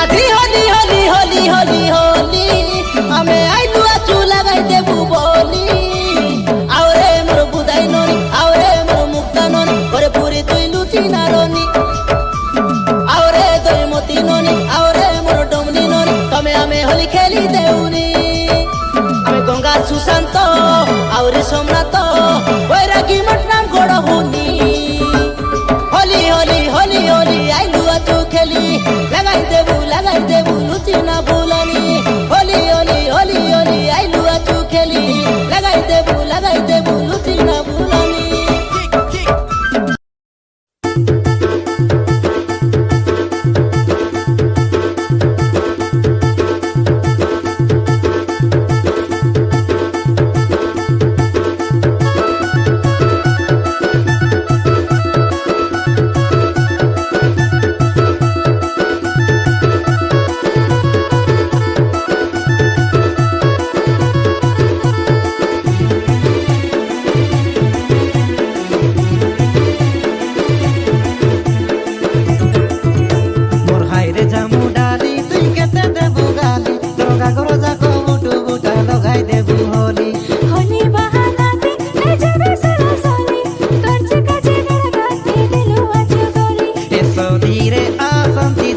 আজি হলি হলি হলি হলি হলি আমি আইলু আচু লাগাই দেবু বলি আওরে মোর বুদাই ননি আওরে মোর মুক্তা ননি ওরে পুরি তুই লুচি নারনি আওরে তুই মতি ননি আওরে মোর ডমনি ননি তমে আমি হলি খেলি দেউনি আমি গঙ্গা সুশান্ত আওরে সোমনাথ বৈরাগী মটনাম গড় হুনি হলি হলি হলি হলি আইলু আচু খেলি লাগাই দেবু লুচি না ভুলানি হলি হলি হলি হলি আইলু আচু খেলি লাগাই দেবু লুচি না ভুলানি রে আসন্তি